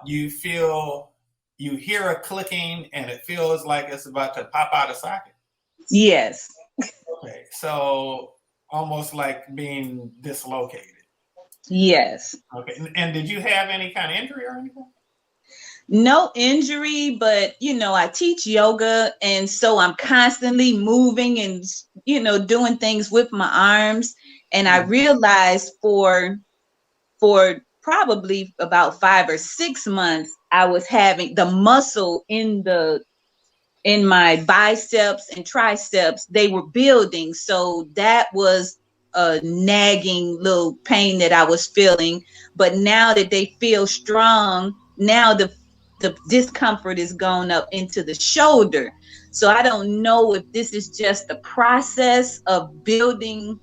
you hear a clicking and it feels like it's about to pop out of socket? Yes. Okay, so almost like being dislocated. Yes. Okay, and did you have any kind of injury or anything? No injury, but I teach yoga, and so I'm constantly moving and doing things with my arms. And I realized for probably about 5 or 6 months, I was having the muscle in my biceps and triceps, they were building. So that was a nagging little pain that I was feeling. But now that they feel strong, now the discomfort is gone up into the shoulder. So I don't know if this is just the process of building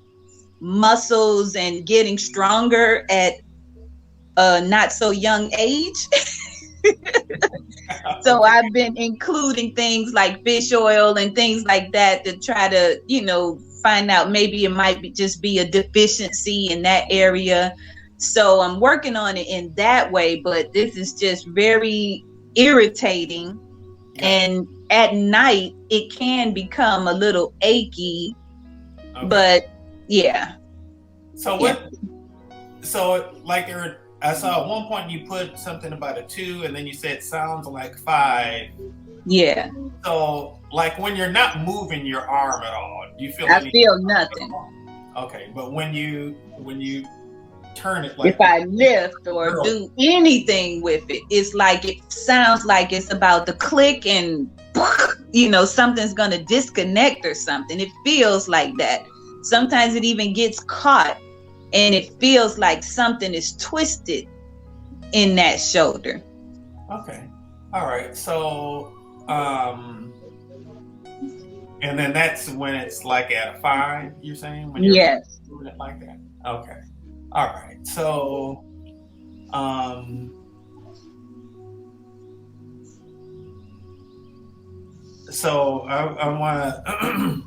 muscles and getting stronger at a not so young age. So I've been including things like fish oil and things like that to try to, find out maybe it might just be a deficiency in that area. So I'm working on it in that way, but this is just very irritating. Yeah. And at night, it can become a little achy, but yeah. So I saw at one point you put something about a 2 and then you said sounds like 5. Yeah. So like when you're not moving your arm at all, do you feel I feel nothing. Okay, but when you turn it, like if I lift or do anything with it, it's like it sounds like it's about to click and something's gonna disconnect or something. It feels like that. Sometimes it even gets caught and it feels like something is twisted in that shoulder. Okay. All right. So, and then that's when it's like at a 5, you're saying? When you're moving it like that? Okay. All right. So, I want to,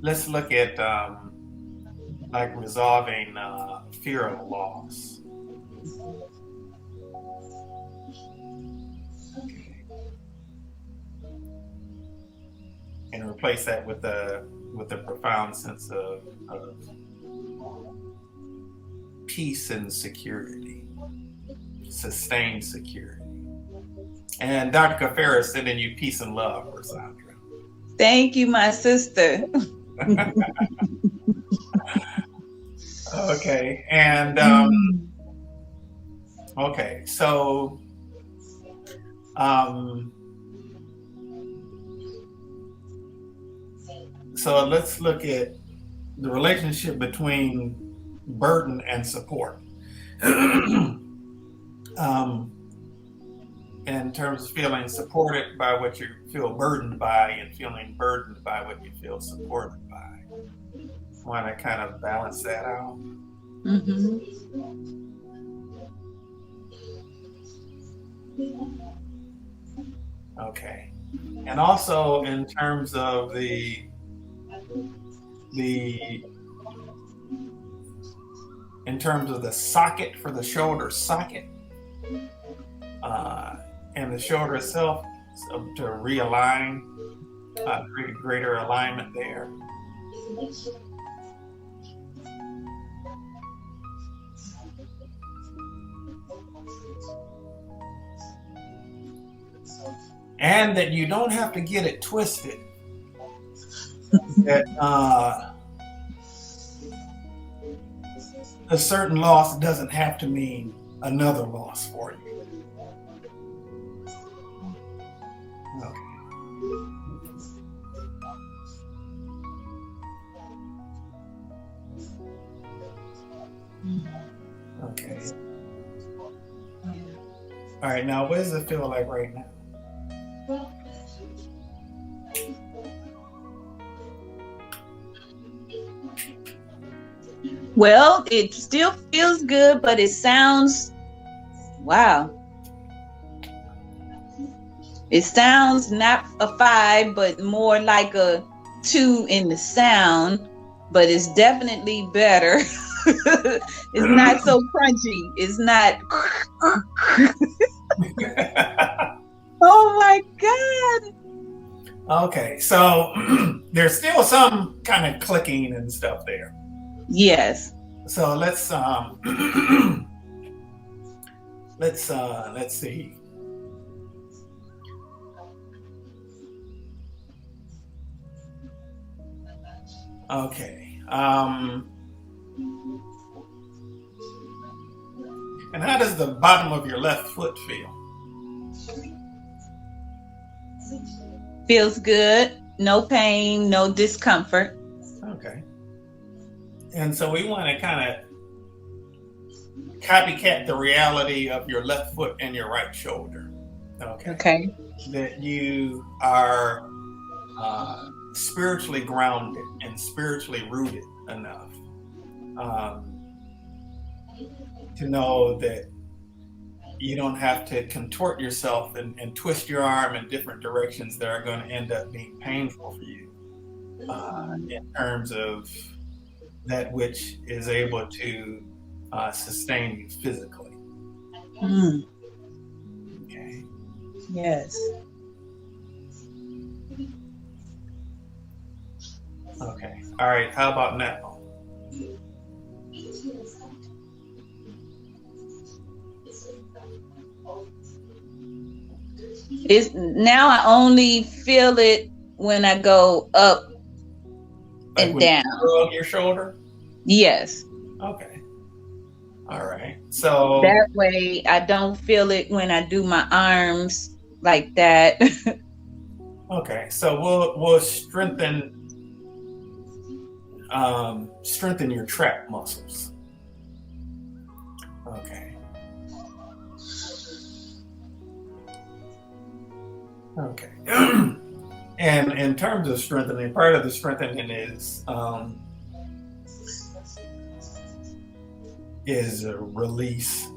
let's look at, like resolving fear of loss. Okay. And replace that with a profound sense of peace and security, sustained security. And Dr. Kafera is sending you peace and love, Versandra. Thank you, my sister. Okay, and okay, so so let's look at the relationship between burden and support. In terms of feeling supported by what you feel burdened by and feeling burdened by what you feel supported by. Want to kind of balance that out? Mm-hmm. Okay. And also in terms of the socket for the shoulder socket, and the shoulder itself, to realign, create greater alignment there. And that you don't have to get it twisted. That a certain loss doesn't have to mean another loss for you. Okay. All right, now what does it feel like right now? Well, it still feels good, but it sounds, wow. It sounds not a 5, but more like a 2 in the sound. but it's definitely better. It's not so crunchy. It's not. Oh my God. Okay, so there's still some kind of clicking and stuff there. Yes. So let's see. Okay. And how does the bottom of your left foot feel? Feels good. No pain, no discomfort. Okay. And so we want to kind of copycat the reality of your left foot and your right shoulder. Okay. Okay. That you are spiritually grounded and spiritually rooted enough to know that you don't have to contort yourself and twist your arm in different directions that are going to end up being painful for you in terms of that which is able to sustain you physically. Mm. Okay. Yes. Okay. All right. How about now? It's now I only feel it when I go up Like and when down. you rub your shoulder? Yes. Okay. All right. So That way I don't feel it when I do my arms like that. okay. So we'll strengthen your trap muscles. Okay. Okay. And in terms of strengthening, part of the strengthening is a release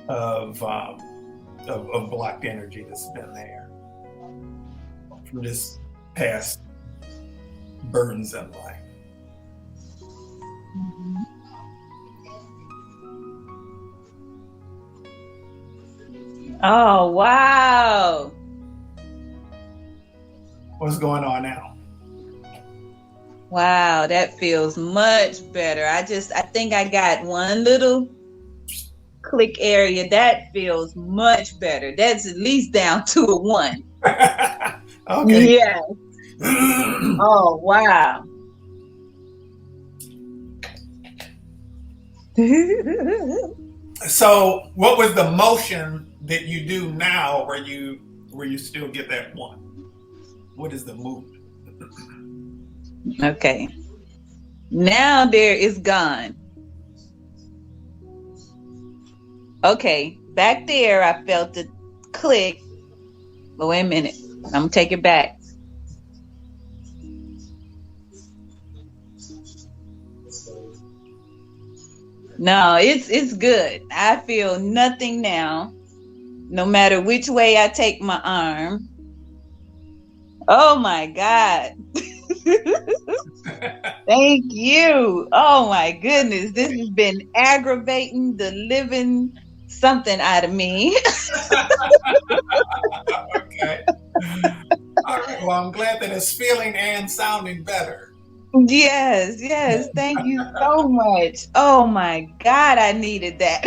of blocked energy that's been there from just past burdens in life. Oh, wow. What's going on now? Wow, that feels much better. I think I got one little click area. That feels much better. That's at least down to a 1. Okay. Yeah. Oh, wow. So what was the motion that you do now where you still get that 1? What is the movement? Okay. Now there is gone. Okay. Back there I felt the click. But wait a minute. I'm gonna take it back. No, it's good. I feel nothing now. No matter which way I take my arm. Oh my God. Thank you. Oh my goodness. This has been aggravating the living something out of me. Okay. All right. Well, I'm glad that it's feeling and sounding better. Yes. Thank you so much. Oh my God, I needed that.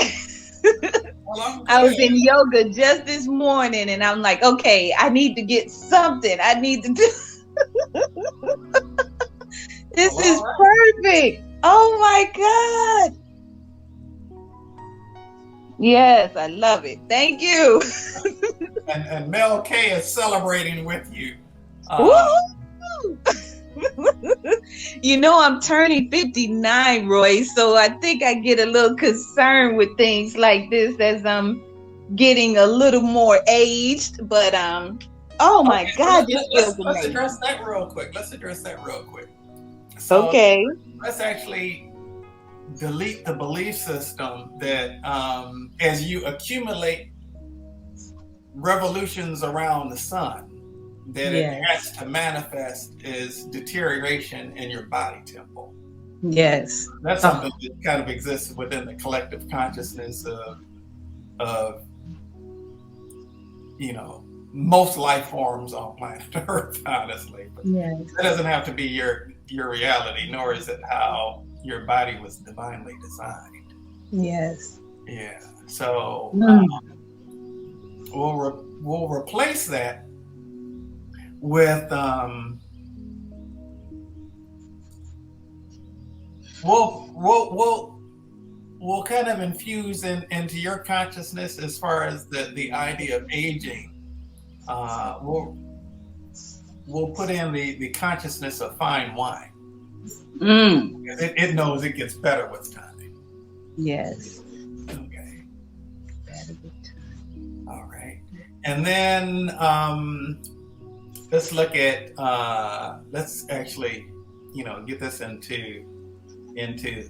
Well, I was in yoga just this morning and I'm like, okay, I need to get something. I need to do. This is perfect. Oh my God. Yes, I love it. Thank you. And Mel K is celebrating with you. You know, I'm turning 59, Royce, so I think I get a little concerned with things like this as I'm getting a little more aged. But oh my God, this feels amazing. Let's address that real quick. So okay. Let's actually delete the belief system that as you accumulate revolutions around the sun, that it has to manifest is deterioration in your body temple. Yes. That's something that kind of exists within the collective consciousness of most life forms on planet Earth, honestly. But that doesn't have to be your reality, nor is it how your body was divinely designed. Yes. Yeah. So we'll replace that with we'll kind of infuse into your consciousness as far as the idea of aging. We'll put in the consciousness of fine wine. It knows it gets better with time. Yes. Okay. Better with time. All right. And then let's look at let's actually get this into the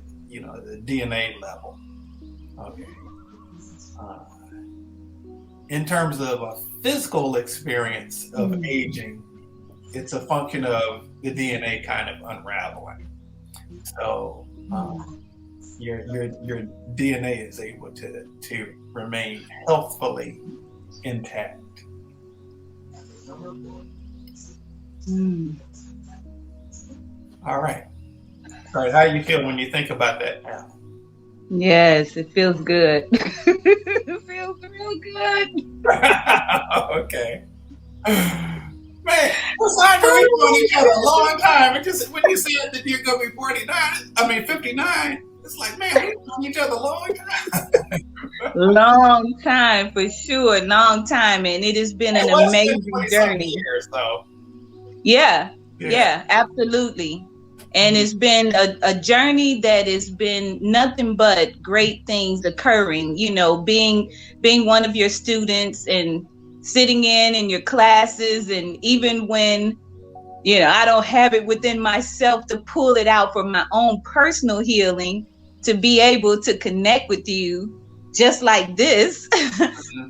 DNA level. Okay. In terms of a physical experience of aging, it's a function of the DNA kind of unraveling. So your DNA is able to remain healthfully intact. All right. All right. How do you feel when you think about that now? Yes, it feels good. It feels real good. Okay. Man, Versandra, we've known each other a long time. When you said that you're going to be 59, it's like, man, we've known each other a long time. Long time, for sure. Long time. And it has been an amazing journey. Years, though. Yeah, absolutely. And it's been a journey that has been nothing but great things occurring, being one of your students and sitting in your classes. And even when, I don't have it within myself to pull it out for my own personal healing, to be able to connect with you just like this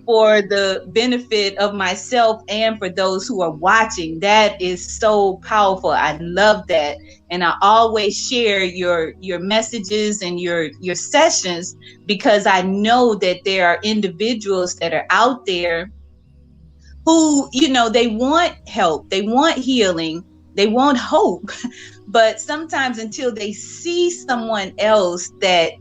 for the benefit of myself and for those who are watching. That is so powerful. I love that. And I always share your messages and your sessions, because I know that there are individuals that are out there who, they want help, they want healing, they want hope. But sometimes until they see someone else that,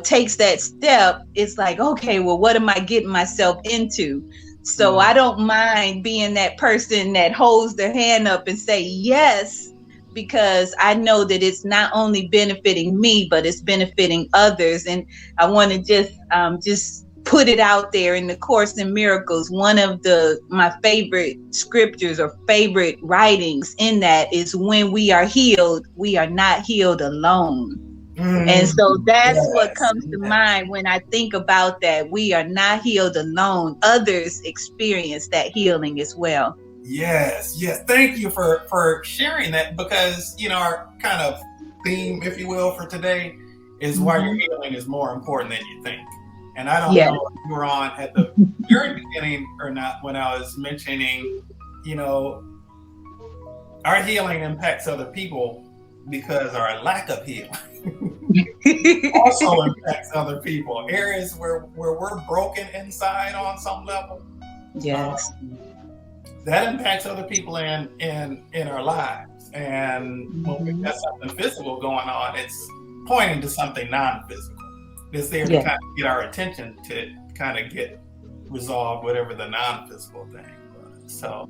takes that step, it's like, okay, well, what am I getting myself into? So I don't mind being that person that holds their hand up and say yes, because I know that it's not only benefiting me, but it's benefiting others. And I want to just put it out there in the Course in Miracles. One of my favorite scriptures or favorite writings in that is, when we are healed, we are not healed alone. And so that's what comes to mind when I think about that. We are not healed alone. Others experience that healing as well. Yes. Thank you for sharing that, because our kind of theme, if you will, for today is why your healing is more important than you think. And I don't know if you were on at the very beginning or not when I was mentioning, our healing impacts other people because our lack of healing also impacts other people. Areas where we're broken inside on some level. Yes. That impacts other people in our lives. And when we've got something physical going on, it's pointing to something non-physical. It's there to kind of get our attention to kind of get resolved, whatever the non-physical thing was. So